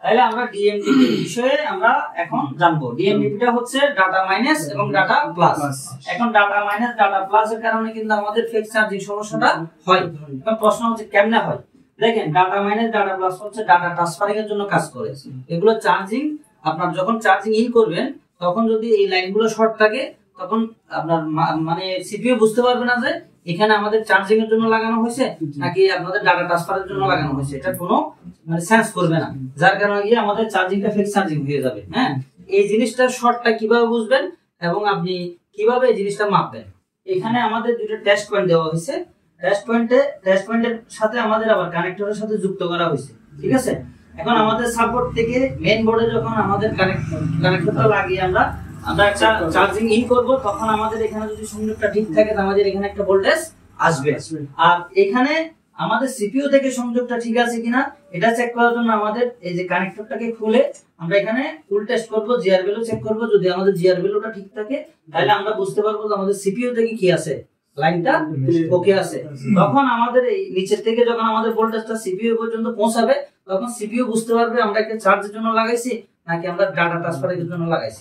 তাহলে আমরা ডিএমডিপি বিষয়ে আমরা এখন জানবো। ডিএমডিপিটা হচ্ছে ডাটা মাইনাস এবং ডাটা প্লাস। এখন ডাটা মাইনাস ডাটা প্লাস এর কারণে কিন্তু আমাদের ফেক চার্জিং সমস্যাটা হয়। এখন প্রশ্ন হচ্ছে কেমনে হয়। দেখেন ডাটা মাইনাস ডাটা প্লাস হচ্ছে ডাটা ট্রান্সফারিং এর জন্য কাজ করে। এগুলো চার্জিং আপনার যখন চার্জিং ইন করবেন তখন যদি এই লাইনগুলো শর্ট থাকে তখন আপনার মানে সিপিইউ বুঝতে পারবে না যে এখানে আমাদের চার্জিং এর জন্য লাগানো হয়েছে নাকি আপনাদের ডাটা ট্রান্সফারের জন্য লাগানো হয়েছে, এটা কোনো মানে সেন্স করবে না, যার কারণে গিয়ে আমাদের চার্জিংটা ফেক চার্জিং হয়ে যাবে। হ্যাঁ, এই জিনিসটা শর্টটা কিভাবে বুঝবেন এবং আপনি কিভাবে এই জিনিসটা মাপবেন, এখানে আমাদের দুটো টেস্ট পয়েন্ট দেওয়া হয়েছে। টেস্ট পয়েন্টের সাথে আমাদের আবার কানেক্টরের সাথে যুক্ত করা হয়েছে, ঠিক আছে। এখন আমাদের সাপোর্ট থেকে মেইন বোর্ডে যখন আমাদের কানেক্টরটা লাগিয়ে আমরা একটা চার্জিং ইন করব তখন আমাদের এখানে যদি সংযোগটা ঠিক থাকে তাহলে আমাদের এখানে একটা ভোল্টেজ আসবে। আর এখানে আমাদের সিপিইউ থেকে সংযোগটা ঠিক আছে কিনা এটা চেক করার জন্য আমাদের এই যে কানেক্টরটাকে খুলে আমরা এখানে ফুল টেস্ট করব, জিআর ভ্যালু চেক করব। যদি আমাদের জিআর ভ্যালুটা ঠিক থাকে তাহলে আমরা বুঝতে পারবো যে আমাদের সিপিইউ থেকে কি আছে, লাইনটা ওকে আছে। তখন আমাদের এই নিচের থেকে যখন আমাদের ভোল্টেজটা সিপিইউ পর্যন্ত পৌঁছাবে তখন সিপিইউ বুঝতে পারবে আমরা একটা চার্জের জন্য লাগাইছি নাকি আমরা ডাটা ট্রান্সফারের জন্য লাগাইছি।